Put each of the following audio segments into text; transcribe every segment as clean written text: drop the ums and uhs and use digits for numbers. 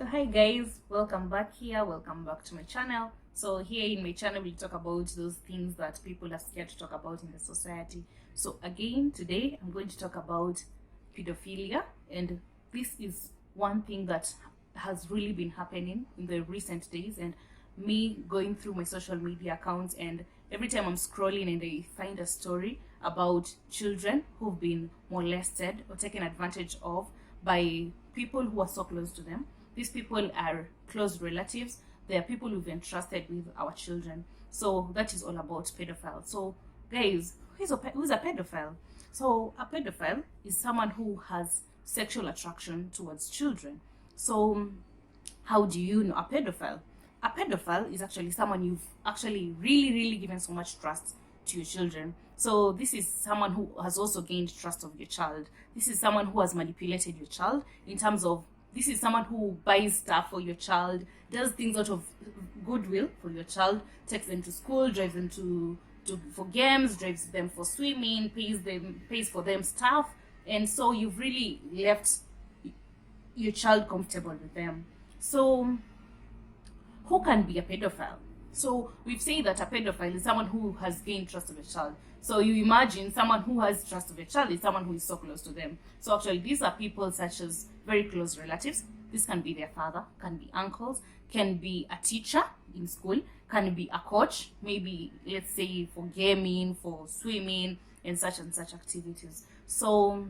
So hi guys, welcome back to my channel. So here in my channel we talk about those things that people are scared to talk about in the society. So again, today I'm going to talk about pedophilia, and this is one thing that has really been happening in the recent days, and me going through my social media accounts, and every time I'm scrolling and I find a story about children who've been molested or taken advantage of by people who are so close to them. These people are close relatives. They are people we've entrusted with our children. So that is all about pedophile. So guys, who's a pedophile? So a pedophile is someone who has sexual attraction towards children. So how do you know a pedophile? A pedophile is actually someone you've actually really given so much trust to your children. So this is someone who has also gained trust of your child. This is someone who has manipulated your child in terms of, this is someone who buys stuff for your child, does things out of goodwill for your child, takes them to school, drives them for games, drives them for swimming, pays for them stuff, and so you've really left your child comfortable with them. So who can be a pedophile? So we've said that a pedophile is someone who has gained trust of a child. So you imagine someone who has trust of a child is someone who is so close to them. So actually these are people such as very close relatives. This can be their father, can be uncles, can be a teacher in school, can be a coach, maybe let's say for gaming, for swimming, and such activities. So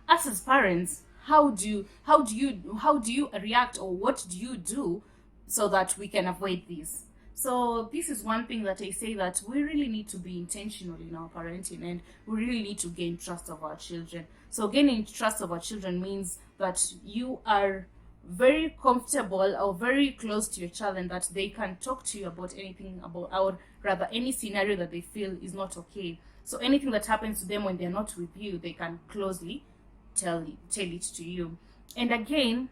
us as parents, how do you react, or what do you do so that we can avoid this? So this is one thing that I say, that we really need to be intentional in our parenting, and we really need to gain trust of our children. So gaining trust of our children means that you are very comfortable or very close to your child, and that they can talk to you about anything, about, or rather any scenario that they feel is not okay. So anything that happens to them when they're not with you, they can closely tell it to you. And again,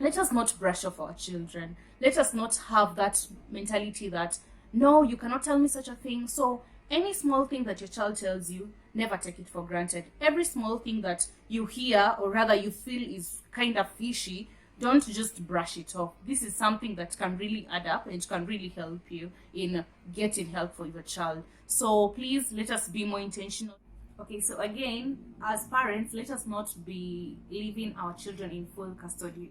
let us not brush off our children. Let us not have that mentality that, no, you cannot tell me such a thing. So any small thing that your child tells you, never take it for granted. Every small thing that you hear, or rather you feel is kind of fishy, don't just brush it off. This is something that can really add up and can really help you in getting help for your child. So please, let us be more intentional. Okay, so again, as parents, let us not be leaving our children in full custody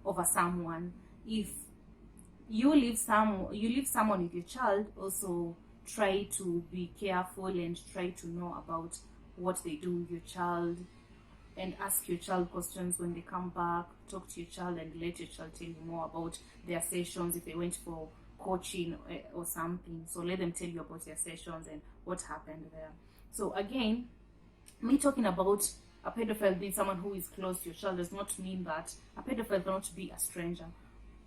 over someone. If you leave someone with your child, also try to be careful and try to know about what they do with your child, and ask your child questions when they come back. Talk to your child and let your child tell you more about their sessions, if they went for coaching or something. So let them tell you about their sessions and what happened there. So again, me talking about a pedophile being someone who is close to your child does not mean that a pedophile cannot be a stranger,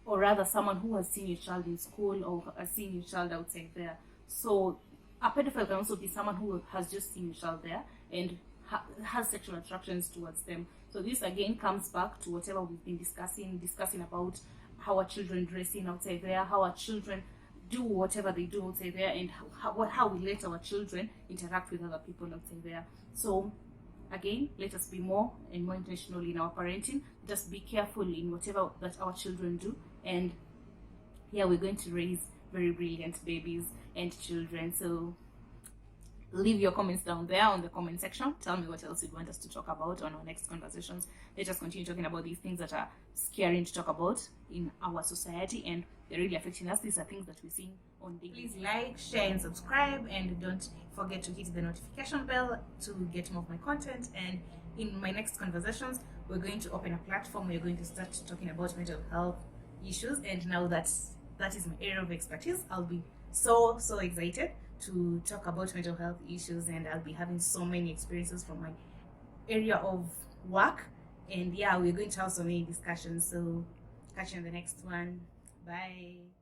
or rather someone who has seen your child in school or has seen your child outside there. So a pedophile can also be someone who has just seen your child there and has sexual attractions towards them. So this again comes back to whatever we've been discussing about how our children dressing outside there, how our children do whatever they do outside there, and how we let our children interact with other people outside there. So again, let us be more and more intentional in our parenting. Just be careful in whatever that our children do, and yeah, we're going to raise very brilliant babies and children. So leave your comments down there on the comment section. Tell me what else you'd want us to talk about on our next conversations. Let us continue talking about these things that are scary to talk about in our society, and they're really affecting us. These are things that we're seeing on daily. Please like, share, and subscribe, and don't forget to hit the notification bell to get more of my content. And in my next conversations, we're going to open a platform where we're going to start talking about mental health issues, and now that is my area of expertise, I'll be so excited to talk about mental health issues, and I'll be having so many experiences from my area of work. And yeah, we're going to have so many discussions. So catch you in the next one. Bye.